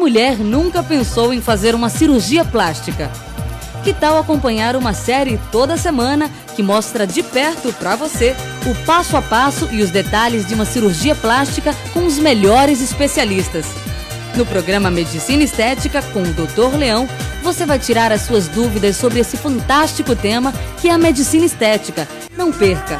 mulher nunca pensou em fazer uma cirurgia plástica? Que tal acompanhar uma série toda semana que mostra de perto para você o passo a passo e os detalhes de uma cirurgia plástica com os melhores especialistas? No programa Medicina Estética com o Dr. Leão, você vai tirar as suas dúvidas sobre esse fantástico tema que é a medicina estética. Não perca!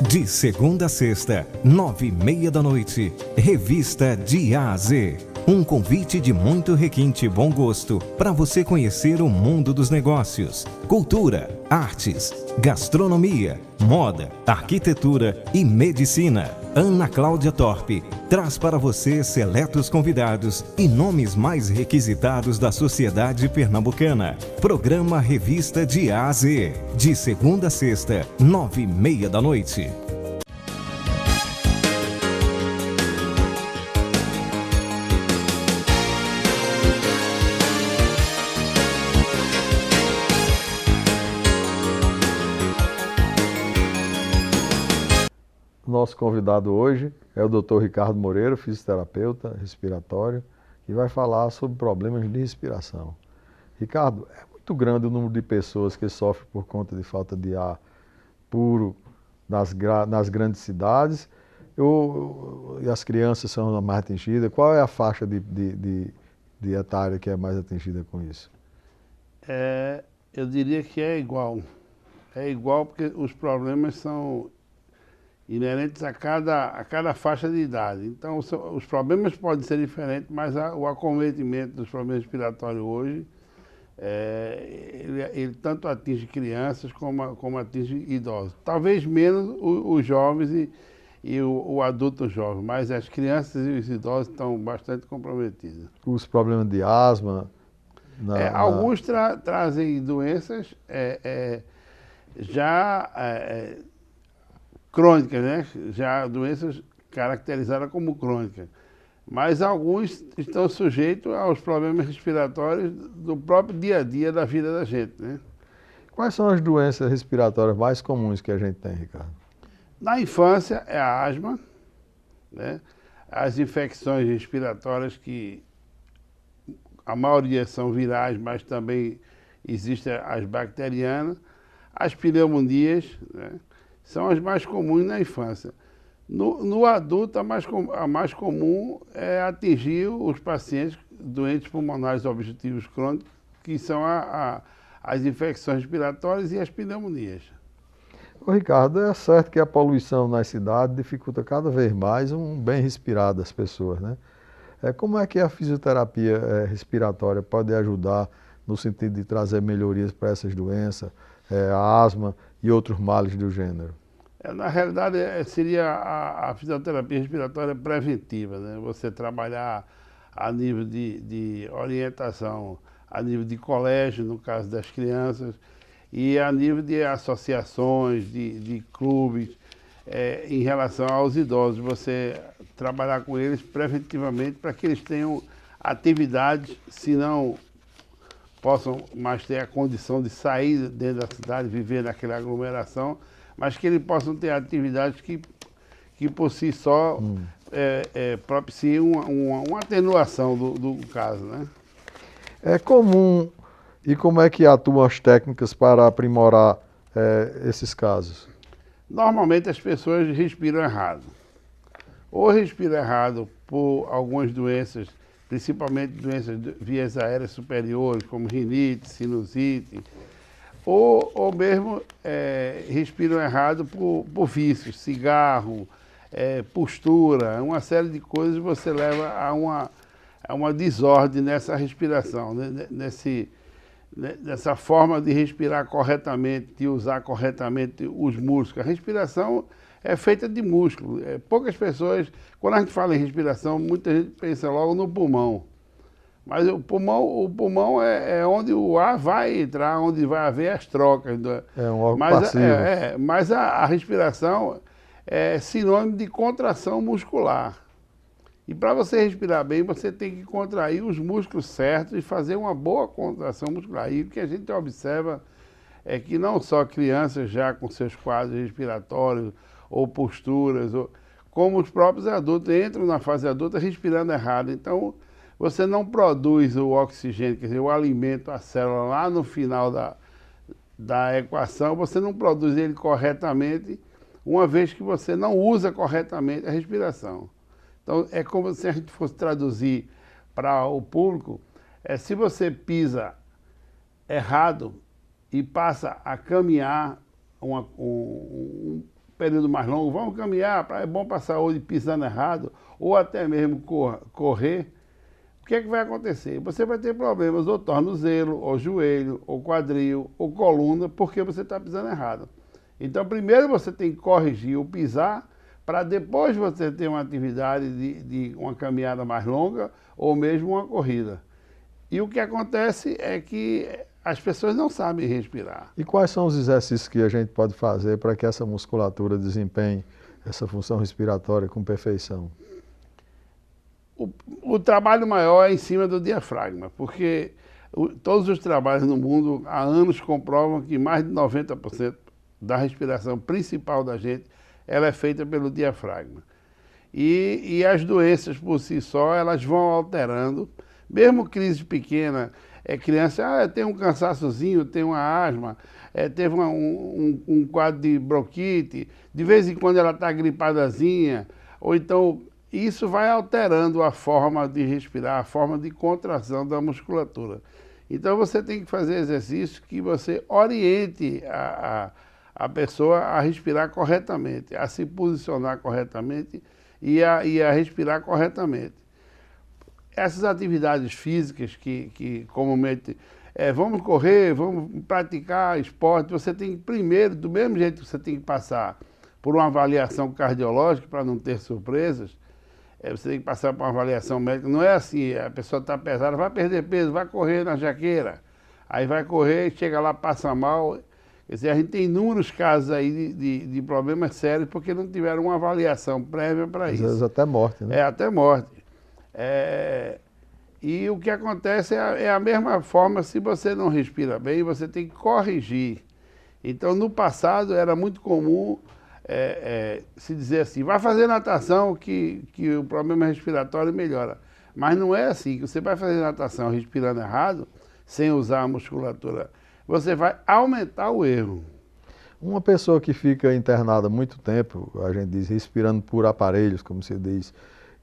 De segunda a sexta, 9h30 da noite, Revista de A a Z. Um convite de muito requinte e bom gosto para você conhecer o mundo dos negócios, cultura, artes, gastronomia, moda, arquitetura e medicina. Ana Cláudia Torpe traz para você seletos convidados e nomes mais requisitados da sociedade pernambucana. Programa Revista de A a Z, de segunda a sexta, 9h30 da noite. Nosso convidado hoje é o Dr. Ricardo Moreira, fisioterapeuta respiratório, que vai falar sobre problemas de respiração. Ricardo, é muito grande o número de pessoas que sofrem por conta de falta de ar puro nas grandes cidades e as crianças são mais atingidas. Qual é a faixa de etária que é mais atingida com isso? Eu diria que é igual. É igual porque os problemas são inerentes a cada faixa de idade. Então, os problemas podem ser diferentes, mas o acometimento dos problemas respiratórios hoje, ele tanto atinge crianças como atinge idosos. Talvez menos os jovens e o adulto jovem, mas as crianças e os idosos estão bastante comprometidos. Os problemas de asma? Alguns trazem doenças crônicas, né? Já doenças caracterizadas como crônicas. Mas alguns estão sujeitos aos problemas respiratórios do próprio dia a dia da vida da gente, né? Quais são as doenças respiratórias mais comuns que a gente tem, Ricardo? Na infância é a asma, né? As infecções respiratórias que a maioria são virais, mas também existem as bacterianas, as pneumonias, né? São as mais comuns na infância. No adulto, a mais comum é atingir os pacientes doentes pulmonares obstrutivos crônicos, que são as infecções respiratórias e as pneumonias. Ô Ricardo, é certo que a poluição nas cidades dificulta cada vez mais um bem respirar das pessoas, né? Como é que a fisioterapia respiratória pode ajudar no sentido de trazer melhorias para essas doenças, a asma e outros males do gênero? Na realidade, seria a fisioterapia respiratória preventiva, né? Você trabalhar a nível de orientação, a nível de colégio, no caso das crianças, e a nível de associações, de clubes, em relação aos idosos. Você trabalhar com eles preventivamente para que eles tenham atividades, se não possam mais ter a condição de sair dentro da cidade, viver naquela aglomeração, mas que eles possam ter atividades que por si só propiciem uma atenuação do caso, né? É comum, e como é que atuam as técnicas para aprimorar esses casos? Normalmente as pessoas respiram errado. Ou respiram errado por algumas doenças, principalmente doenças de vias aéreas superiores, como rinite, sinusite, ou mesmo respiram errado por vícios, cigarro, postura, uma série de coisas você leva a uma desordem nessa respiração, né? Nessa forma de respirar corretamente, de usar corretamente os músculos. A respiração é feita de músculo. Poucas pessoas, quando a gente fala em respiração, muita gente pensa logo no pulmão. Mas o pulmão é onde o ar vai entrar, onde vai haver as trocas. É um órgão passivo. Mas a respiração é sinônimo de contração muscular. E para você respirar bem, você tem que contrair os músculos certos e fazer uma boa contração muscular. E o que a gente observa é que não só crianças já com seus quadros respiratórios ou posturas, como os próprios adultos entram na fase adulta respirando errado. Então, você não produz o oxigênio, quer dizer, o alimento, a célula lá no final da equação, você não produz ele corretamente, uma vez que você não usa corretamente a respiração. Então, é como se a gente fosse traduzir para o público, se você errado e passa a caminhar um período mais longo, vamos caminhar, é bom para a saúde pisando errado, ou até mesmo correr, o que é que vai acontecer? Você vai ter problemas ou tornozelo, ou joelho, ou quadril, ou coluna, porque você está pisando errado. Então, primeiro você tem que corrigir o pisar, para depois você ter uma atividade de uma caminhada mais longa, ou mesmo uma corrida. E o que acontece é que as pessoas não sabem respirar. E quais são os exercícios que a gente pode fazer para que essa musculatura desempenhe essa função respiratória com perfeição? O trabalho maior é em cima do diafragma, porque todos os trabalhos no mundo há anos comprovam que mais de 90% da respiração principal da gente ela é feita pelo diafragma. E as doenças por si só, elas vão alterando, mesmo crise pequena, criança, tem um cansaçozinho, tem uma asma, teve um quadro de bronquite, de vez em quando ela está gripadazinha, ou então isso vai alterando a forma de respirar, a forma de contração da musculatura. Então você tem que fazer exercícios que você oriente a pessoa a respirar corretamente, a se posicionar corretamente e a respirar corretamente. Essas atividades físicas que comumente vamos correr, vamos praticar esporte, você tem que primeiro, do mesmo jeito que você tem que passar por uma avaliação cardiológica para não ter surpresas, você tem que passar por uma avaliação médica. Não é assim, a pessoa está pesada, vai perder peso, vai correr na jaqueira, aí vai correr, chega lá, passa mal. Quer dizer, a gente tem inúmeros casos aí de problemas sérios porque não tiveram uma avaliação prévia para isso. Às vezes até morte, né? Até morte. E o que acontece é a mesma forma, se você não respira bem, você tem que corrigir. Então, no passado, era muito comum se dizer assim, vai fazer natação que o problema respiratório melhora. Mas não é assim, que você vai fazer natação respirando errado, sem usar a musculatura, você vai aumentar o erro. Uma pessoa que fica internada muito tempo, a gente diz, respirando por aparelhos, como se diz,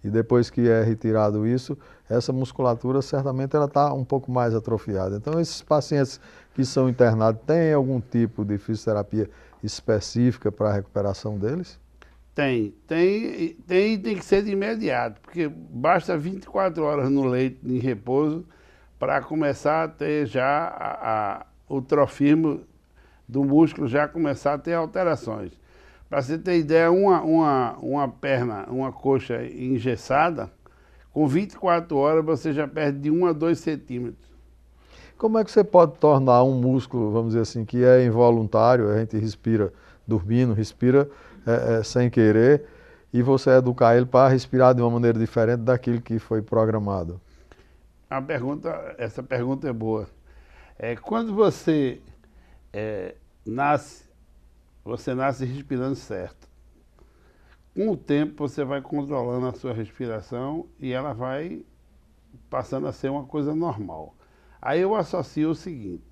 e depois que é retirado isso, essa musculatura certamente ela está um pouco mais atrofiada. Então esses pacientes que são internados, têm algum tipo de fisioterapia específica para a recuperação deles? Tem que ser de imediato, porque basta 24 horas no leito em repouso para começar a ter já o trofismo do músculo já começar a ter alterações. Para você ter ideia, uma perna, uma coxa engessada, com 24 horas você já perde de 1 a 2 centímetros. Como é que você pode tornar um músculo, vamos dizer assim, que é involuntário, a gente respira dormindo, respira sem querer, e você educar ele para respirar de uma maneira diferente daquilo que foi programado? Essa pergunta é boa. Quando você nasce respirando certo. Com o tempo você vai controlando a sua respiração e ela vai passando a ser uma coisa normal. Aí eu associo o seguinte,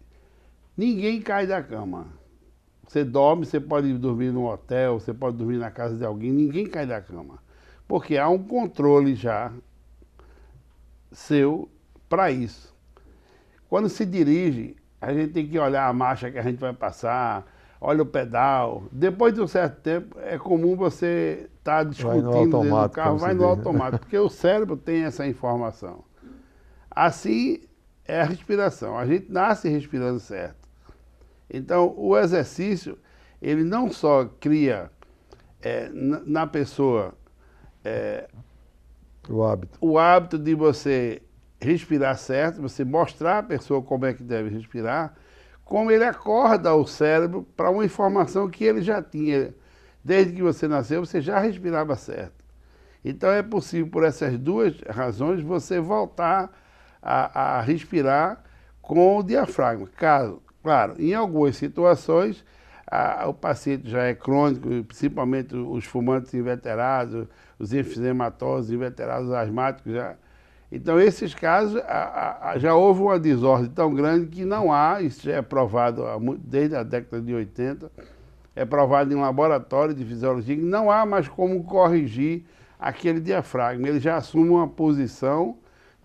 ninguém cai da cama. Você dorme, você pode dormir num hotel, você pode dormir na casa de alguém, ninguém cai da cama. Porque há um controle já seu para isso. Quando se dirige, a gente tem que olhar a marcha que a gente vai passar, olha o pedal. Depois de um certo tempo, é comum você estar discutindo dentro do carro, vai no automático, porque o cérebro tem essa informação. Assim é a respiração. A gente nasce respirando certo. Então, o exercício, ele não só cria na pessoa o hábito de você respirar certo, você mostrar à pessoa como é que deve respirar, como ele acorda o cérebro para uma informação que ele já tinha. Desde que você nasceu, você já respirava certo. Então é possível, por essas duas razões, você voltar a respirar com o diafragma. Claro, em algumas situações, o paciente já é crônico, principalmente os fumantes inveterados, os enfisematósos inveterados, os asmáticos, Então, esses casos, já houve uma desordem tão grande que não há, isso já é provado desde a década de 80, é provado em laboratório de fisiologia, que não há mais como corrigir aquele diafragma. Ele já assume uma posição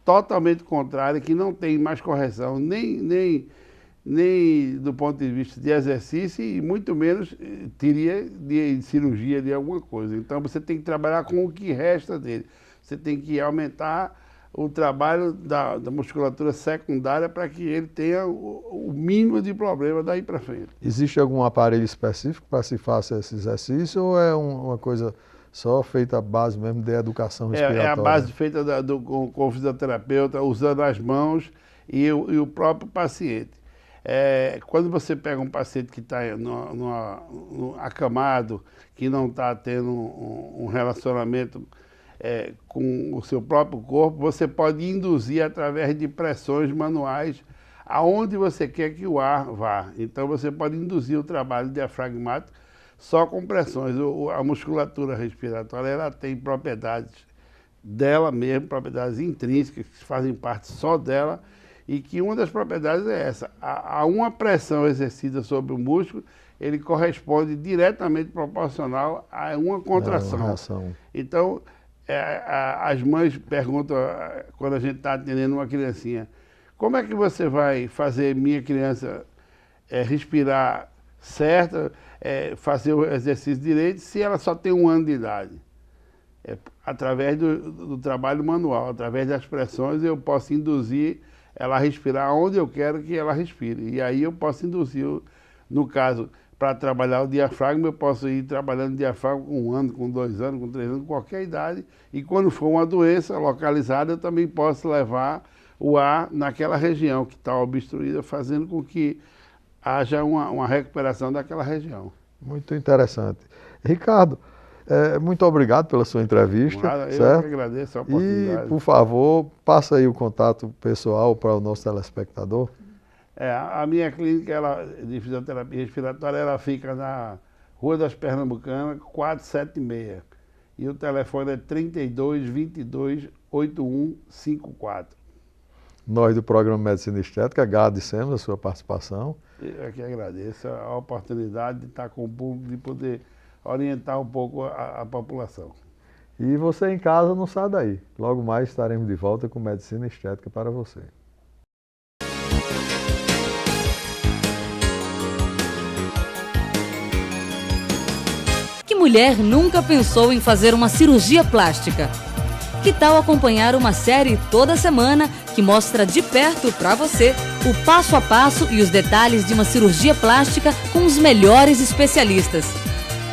totalmente contrária, que não tem mais correção, nem do ponto de vista de exercício e muito menos teria de cirurgia de alguma coisa. Então você tem que trabalhar com o que resta dele. Você tem que aumentar o trabalho da musculatura secundária para que ele tenha o mínimo de problema daí para frente. Existe algum aparelho específico para se fazer esse exercício ou é uma coisa só feita à base mesmo de educação respiratória? É a base feita com o fisioterapeuta, usando as mãos e o próprio paciente. Quando você pega um paciente que está acamado, que não está tendo um relacionamento com o seu próprio corpo, você pode induzir através de pressões manuais aonde você quer que o ar vá. Então você pode induzir o trabalho diafragmático só com pressões. A musculatura respiratória ela tem propriedades dela mesmo, propriedades intrínsecas que fazem parte só dela, e que uma das propriedades é essa. A uma pressão exercida sobre o músculo, ele corresponde diretamente proporcional a uma contração. Então, as mães perguntam, quando a gente está atendendo uma criancinha, como é que você vai fazer minha criança respirar certo, fazer o exercício direito, se ela só tem 1 ano de idade? Através do trabalho manual, através das pressões, eu posso induzir ela a respirar onde eu quero que ela respire. E aí eu posso induzir, no caso, para trabalhar o diafragma, eu posso ir trabalhando o diafragma com 1 ano, com 2 anos, com 3 anos, qualquer idade. E quando for uma doença localizada, eu também posso levar o ar naquela região que está obstruída, fazendo com que haja uma recuperação daquela região. Muito interessante. Ricardo, muito obrigado pela sua entrevista. Nada, certo? Eu que agradeço a oportunidade. E, por favor, passa aí o contato pessoal para o nosso telespectador. A minha clínica de fisioterapia respiratória ela fica na Rua das Pernambucanas, 476. E o telefone é 32 22 8154. Nós do programa Medicina Estética agradecemos a sua participação. Eu que agradeço a oportunidade de estar com o público, de poder orientar um pouco a população. E você em casa não sai daí. Logo mais estaremos de volta com Medicina Estética para você. Que mulher nunca pensou em fazer uma cirurgia plástica? Que tal acompanhar uma série toda semana que mostra de perto para você o passo a passo e os detalhes de uma cirurgia plástica com os melhores especialistas?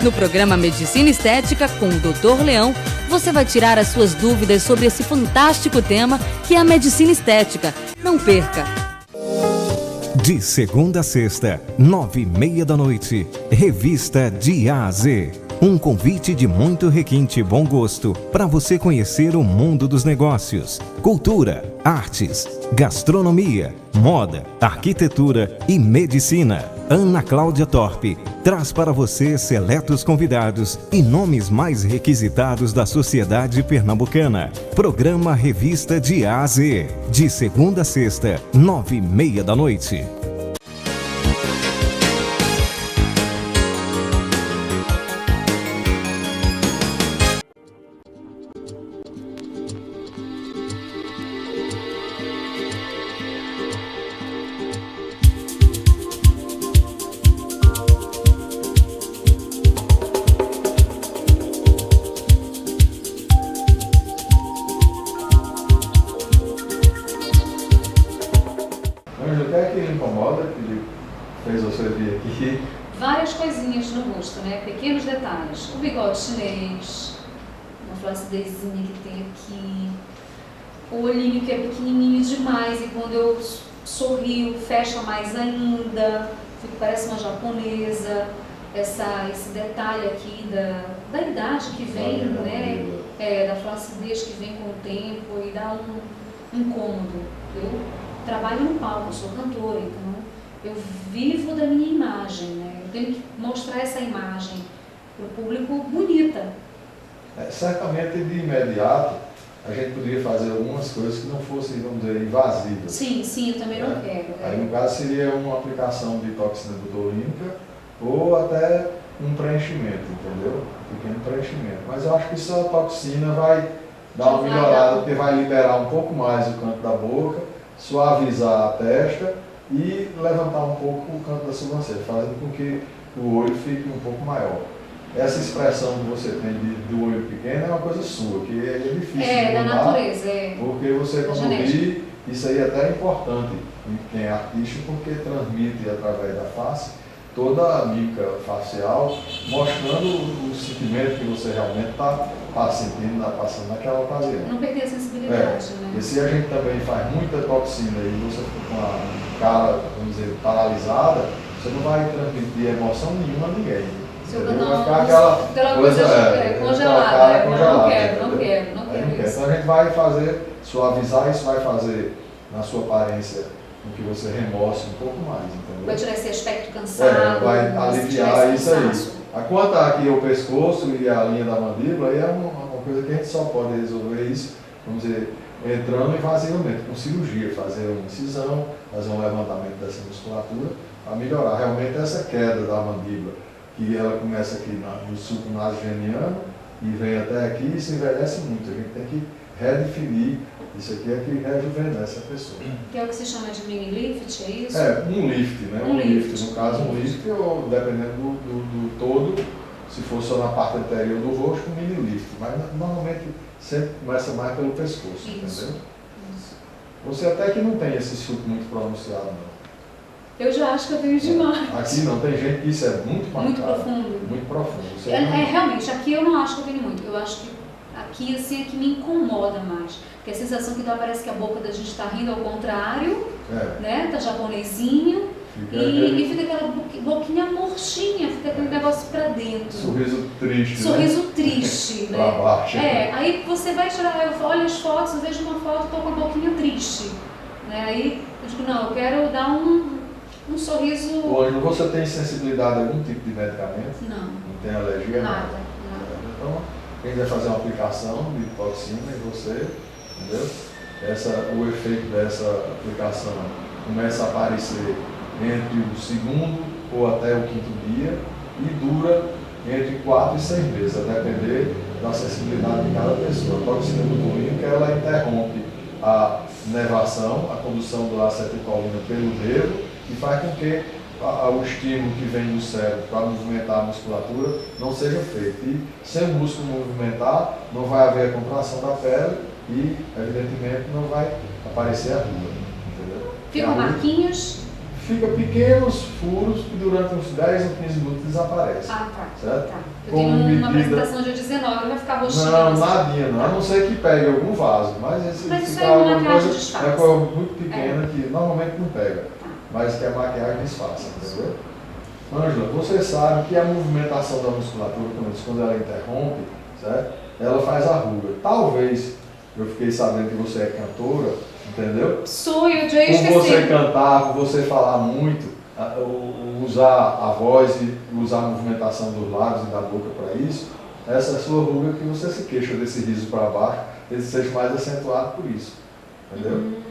No programa Medicina Estética com o Dr. Leão, você vai tirar as suas dúvidas sobre esse fantástico tema que é a medicina estética. Não perca! De segunda a sexta, 9h30 da noite, Revista de A a Z. Um convite de muito requinte e bom gosto para você conhecer o mundo dos negócios, cultura, artes, gastronomia, moda, arquitetura e medicina. Ana Cláudia Torpe traz para você seletos convidados e nomes mais requisitados da sociedade pernambucana. Programa Revista de A a Z, de segunda a sexta, 9h30 da noite. O que é que lhe incomoda, que fez você vir aqui? Várias coisinhas no rosto, né? Pequenos detalhes. O bigode chinês, uma flacidezinha que tem aqui, o olhinho que é pequenininho demais e quando eu sorrio fecha mais ainda, parece uma japonesa. Esse detalhe aqui da idade que vem, né? Da flacidez que vem com o tempo e dá um incômodo. Eu trabalho no palco, sou cantora, então eu vivo da minha imagem, né? Eu tenho que mostrar essa imagem para o público bonita. Certamente, de imediato, a gente poderia fazer algumas coisas que não fossem, vamos dizer, invasivas. Sim, eu também não quero. Aí no caso seria uma aplicação de toxina botulínica ou até um preenchimento, entendeu? Um pequeno preenchimento. Mas eu acho que só a toxina vai dar uma melhorada, porque vai liberar um pouco mais o canto da boca, suavizar a testa e levantar um pouco o canto da sobrancelha, fazendo com que o olho fique um pouco maior. Essa expressão que você tem do olho pequeno é uma coisa sua, que é difícil de da mudar, natureza. porque você, quando vi, isso aí até é importante em quem é artista, porque transmite através da face toda a mímica facial, mostrando o sentimento que você realmente está sentindo, passando naquela ocasião. Não perder a sensibilidade, né? E se a gente também faz muita toxina e você fica com a cara, vamos dizer, paralisada, você não vai transmitir emoção nenhuma a ninguém. Vai ficar aquela coisa congelada. Não quero. Então a gente vai fazer, suavizar, isso vai fazer na sua aparência com que você remorse um pouco mais, entendeu? Vai tirar esse aspecto cansado. Vai aliviar isso aí. Quanto aqui o pescoço e a linha da mandíbula, aí é uma coisa que a gente só pode resolver isso, vamos dizer, entrando invasivamente, com cirurgia, fazer uma incisão, fazer um levantamento dessa musculatura, para melhorar realmente essa queda da mandíbula, que ela começa aqui no sulco nasogeniano e vem até aqui e se envelhece muito. A gente tem que redefinir. Isso aqui é que rejuvenesce a pessoa. Que é o que se chama de mini lift, é isso? Um lift, né? Um lift. No caso, um lift, ou dependendo do todo, se for só na parte anterior do rosto, um mini lift. Mas normalmente sempre começa mais pelo pescoço, entendeu? Isso. Você até que não tem esse sulco muito pronunciado, não. Eu já acho que eu tenho demais. Aqui não, tem gente que isso é muito marcado. Muito profundo. Muito profundo. Realmente, aqui eu não acho que eu tenho muito. Eu acho que aqui assim é que me incomoda mais. Porque a sensação que dá parece que a boca da gente está rindo ao contrário, né? Tá japonesinho. E fica aquela boquinha murchinha, fica aquele negócio pra dentro. Sorriso triste. Sorriso triste, né? Pra baixo. Aí você vai tirar, eu olho as fotos, eu vejo uma foto, tô com a boquinha triste. Né? Aí eu digo, não, eu quero dar um sorriso. Ô, Ângelo, você tem sensibilidade a algum tipo de medicamento? Não. Não tem alergia? Nada. Então, quem vai fazer uma aplicação de toxina em você, entendeu? O efeito dessa aplicação começa a aparecer entre o segundo ou até o quinto dia e dura entre 4 e 6 meses, a depender da sensibilidade de cada pessoa. A toxina botulínica, ela interrompe a nervação, a condução da acetilcolina pelo nervo e faz com que o estímulo que vem do cérebro para movimentar a musculatura não seja feito. E sem o músculo movimentar, não vai haver a contração da pele e, evidentemente, não vai aparecer a ruga. Entendeu? Ficam marquinhos? Fica pequenos furos que durante uns 10 ou 15 minutos desaparecem. Tá. Certo? Tá. Eu tenho uma apresentação dia 19, vai ficar roxinho. Não, nadinha não. A não ser que pegue algum vaso. Mas isso aí é uma maquiagem disfarça. É coisa muito pequena que normalmente não pega. Mas que a maquiagem disfarça, entendeu? Ângela, você sabe que a movimentação da musculatura, quando ela interrompe, certo? Ela faz a ruga. Talvez, eu fiquei sabendo que você é cantora, entendeu? Sou, eu já esqueci. Por você cantar, por você falar muito, usar a voz e usar a movimentação dos lábios e da boca para isso, essa sua ruga que você se queixa desse riso para baixo, ele seja mais acentuado por isso, entendeu?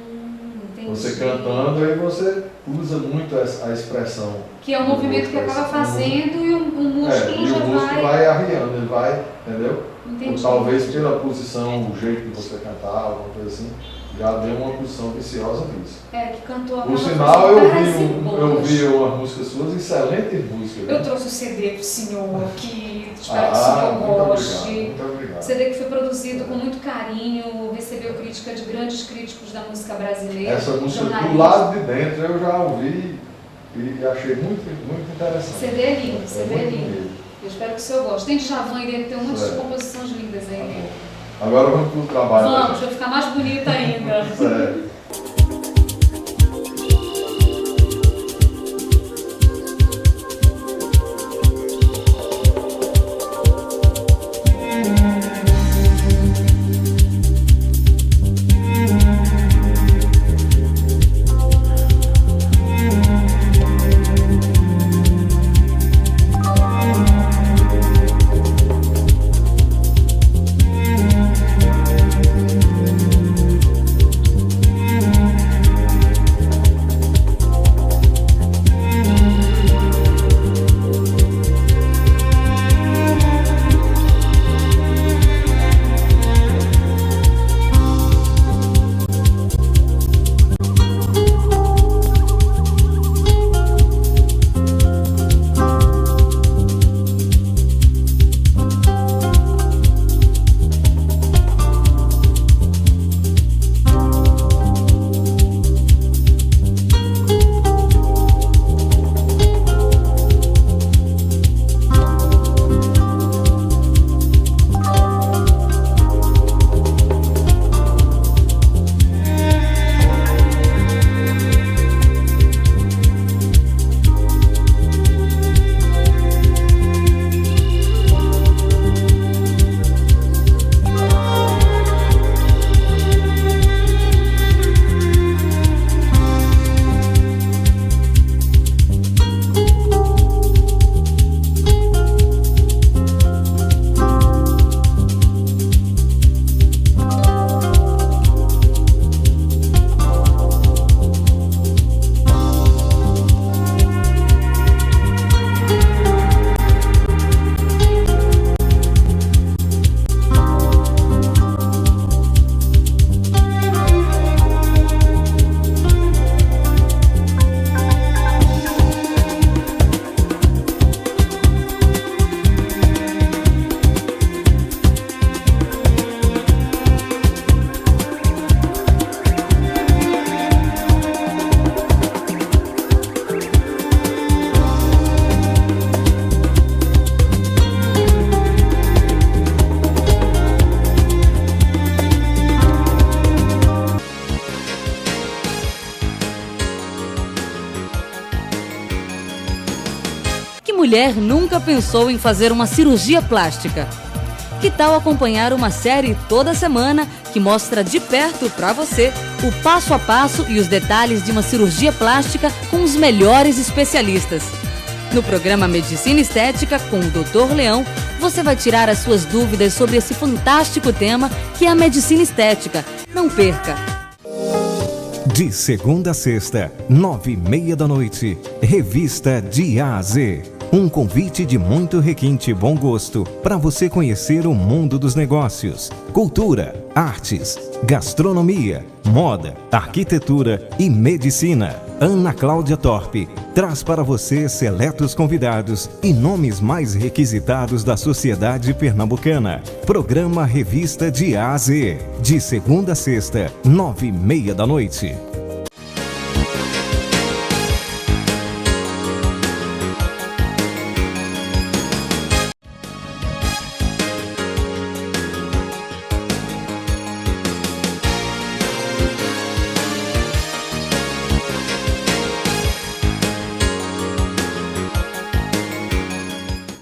Você cantando, aí você usa muito a expressão. Que é o movimento que acaba fazendo e o músculo já vai... o músculo vai arriando, ele vai, entendeu? Entendi. Ou talvez pela posição, o jeito de você cantar, alguma coisa assim, já deu uma posição viciosa nisso. Que cantou a Por sinal, eu vi umas músicas suas, excelentes músicas. Eu trouxe o CD pro senhor, que espero que o senhor goste. Muito obrigado. CD que foi produzido com muito carinho, recebeu crítica de grandes críticos da música brasileira. Essa música do lado de dentro eu já ouvi e achei muito, muito interessante. CD é lindo, CD é lindo. Eu espero que o senhor goste. Tem Djavan aí dentro, tem um monte de composições lindas aí dentro. Agora vamos para o trabalho. Vamos, vai ficar mais bonita ainda. Sério. mulher nunca pensou em fazer uma cirurgia plástica? Que tal acompanhar uma série toda semana que mostra de perto para você o passo a passo e os detalhes de uma cirurgia plástica com os melhores especialistas? No programa Medicina Estética com o Dr. Leão, você vai tirar as suas dúvidas sobre esse fantástico tema que é a medicina estética. Não perca! De segunda a sexta, 9h30 da noite, Revista de A a Z. Um convite de muito requinte e bom gosto para você conhecer o mundo dos negócios, cultura, artes, gastronomia, moda, arquitetura e medicina. Ana Cláudia Torpe traz para você seletos convidados e nomes mais requisitados da sociedade pernambucana. Programa Revista de A a Z, de segunda a sexta, 9h30 da noite.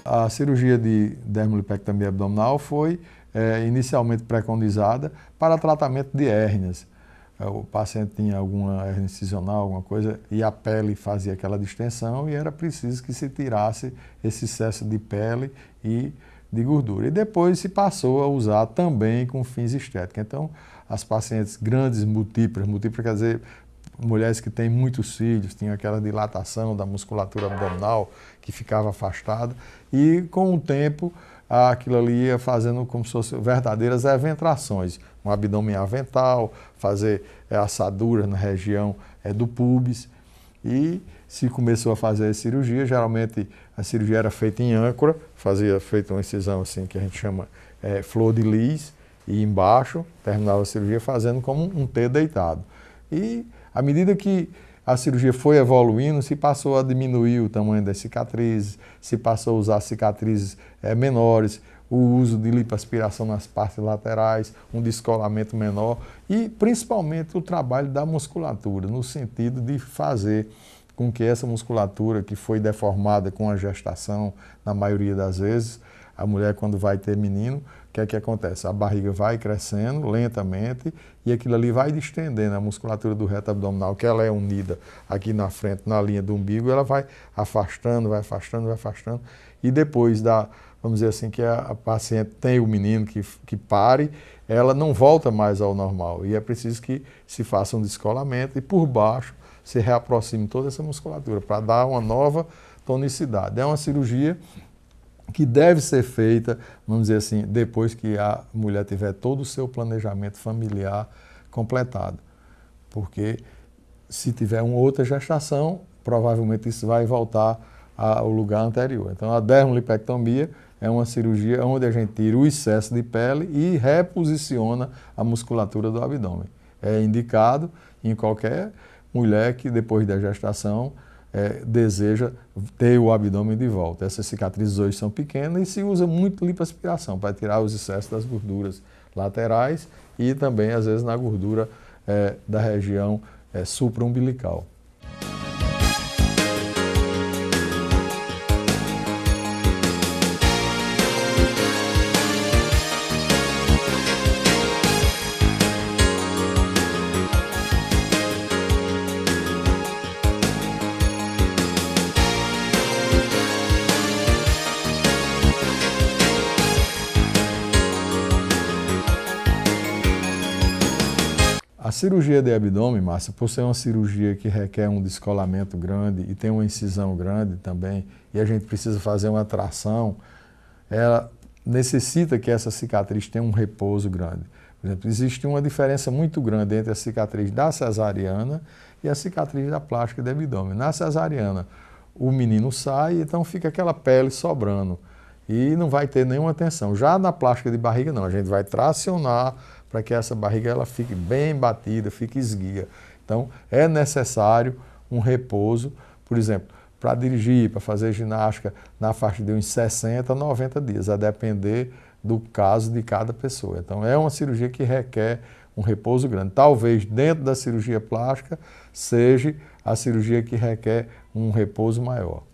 A cirurgia de dermolipectomia abdominal foi inicialmente preconizada para tratamento de hérnias. O paciente tinha alguma hérnia incisional, alguma coisa, e a pele fazia aquela distensão e era preciso que se tirasse esse excesso de pele e de gordura. E depois se passou a usar também com fins estéticos. Então, as pacientes grandes múltiplas quer dizer, mulheres que têm muitos cílios, tinham aquela dilatação da musculatura abdominal que ficava afastada e com o tempo aquilo ali ia fazendo como se fossem verdadeiras eventrações, um abdômen avental, fazer assaduras na região do púbis e se começou a fazer a cirurgia, geralmente a cirurgia era feita em âncora, feita uma incisão assim que a gente chama flor de lis e embaixo terminava a cirurgia fazendo como um T deitado. E à medida que a cirurgia foi evoluindo, se passou a diminuir o tamanho das cicatrizes, se passou a usar cicatrizes menores, o uso de lipoaspiração nas partes laterais, um descolamento menor e principalmente o trabalho da musculatura, no sentido de fazer com que essa musculatura que foi deformada com a gestação, na maioria das vezes, a mulher quando vai ter menino, o que é que acontece? A barriga vai crescendo lentamente e aquilo ali vai distendendo a musculatura do reto abdominal, que ela é unida aqui na frente, na linha do umbigo, ela vai afastando, vai afastando, vai afastando. E depois vamos dizer assim, que a paciente tem o menino que pare, ela não volta mais ao normal. E é preciso que se faça um descolamento e por baixo se reaproxime toda essa musculatura para dar uma nova tonicidade. É uma cirurgia que deve ser feita, vamos dizer assim, depois que a mulher tiver todo o seu planejamento familiar completado. Porque se tiver uma outra gestação, provavelmente isso vai voltar ao lugar anterior. Então a dermolipectomia é uma cirurgia onde a gente tira o excesso de pele e reposiciona a musculatura do abdômen. É indicado em qualquer mulher que depois da gestação deseja ter o abdômen de volta. Essas cicatrizes hoje são pequenas e se usa muito lipoaspiração para tirar os excessos das gorduras laterais e também, às vezes, na gordura da região supraumbilical. A cirurgia de abdômen, Márcia, por ser uma cirurgia que requer um descolamento grande e tem uma incisão grande também, e a gente precisa fazer uma tração, ela necessita que essa cicatriz tenha um repouso grande. Por exemplo, existe uma diferença muito grande entre a cicatriz da cesariana e a cicatriz da plástica de abdômen. Na cesariana, o menino sai, então fica aquela pele sobrando e não vai ter nenhuma tensão. Já na plástica de barriga, não, a gente vai tracionar para que essa barriga ela fique bem batida, fique esguia. Então, é necessário um repouso, por exemplo, para dirigir, para fazer ginástica na faixa de uns 60 a 90 dias, a depender do caso de cada pessoa. Então, é uma cirurgia que requer um repouso grande. Talvez dentro da cirurgia plástica seja a cirurgia que requer um repouso maior.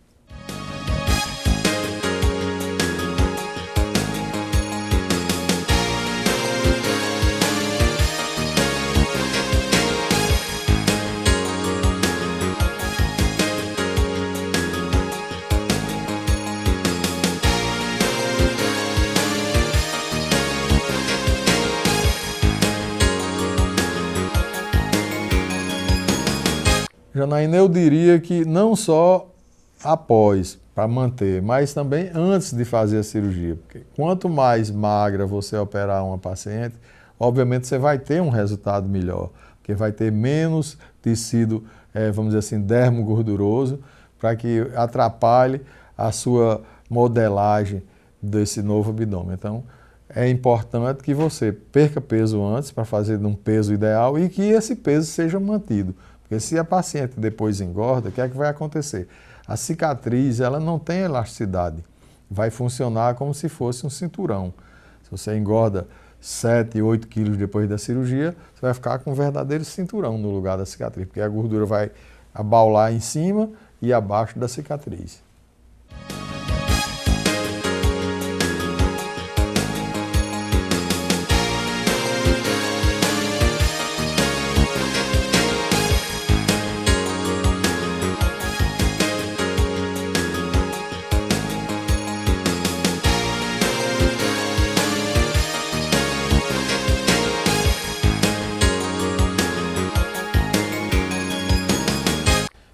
Janaína, eu diria que não só após, para manter, mas também antes de fazer a cirurgia. Porque quanto mais magra você operar uma paciente, obviamente você vai ter um resultado melhor, porque vai ter menos tecido, vamos dizer assim, dermo gorduroso, para que atrapalhe a sua modelagem desse novo abdômen. Então, é importante que você perca peso antes para fazer um peso ideal e que esse peso seja mantido. Porque se a paciente depois engorda, o que é que vai acontecer? A cicatriz, ela não tem elasticidade. Vai funcionar como se fosse um cinturão. Se você engorda 7, 8 quilos depois da cirurgia, você vai ficar com um verdadeiro cinturão no lugar da cicatriz, porque a gordura vai abaular em cima e abaixo da cicatriz.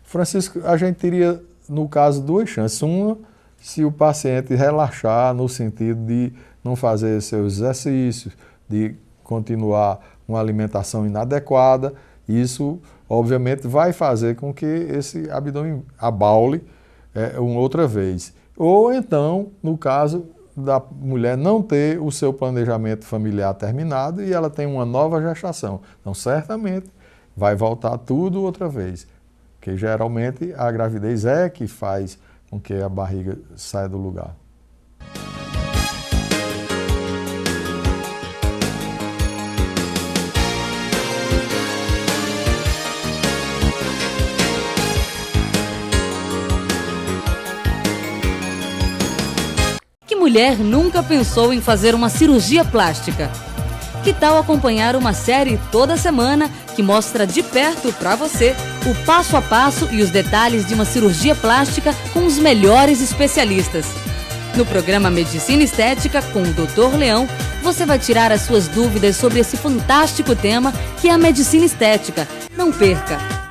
Francisco, a gente teria, no caso, duas chances. Uma, se o paciente relaxar no sentido de não fazer seus exercícios, de continuar uma alimentação inadequada, isso, obviamente, vai fazer com que esse abdômen abaule uma outra vez. Ou então, no caso da mulher não ter o seu planejamento familiar terminado e ela tem uma nova gestação. Então, certamente, vai voltar tudo outra vez. Porque geralmente a gravidez é que faz com que a barriga saia do lugar. Que mulher nunca pensou em fazer uma cirurgia plástica? Que tal acompanhar uma série toda semana que mostra de perto para você o passo a passo e os detalhes de uma cirurgia plástica com os melhores especialistas? No programa Medicina Estética com o Dr. Leão, você vai tirar as suas dúvidas sobre esse fantástico tema que é a medicina estética. Não perca!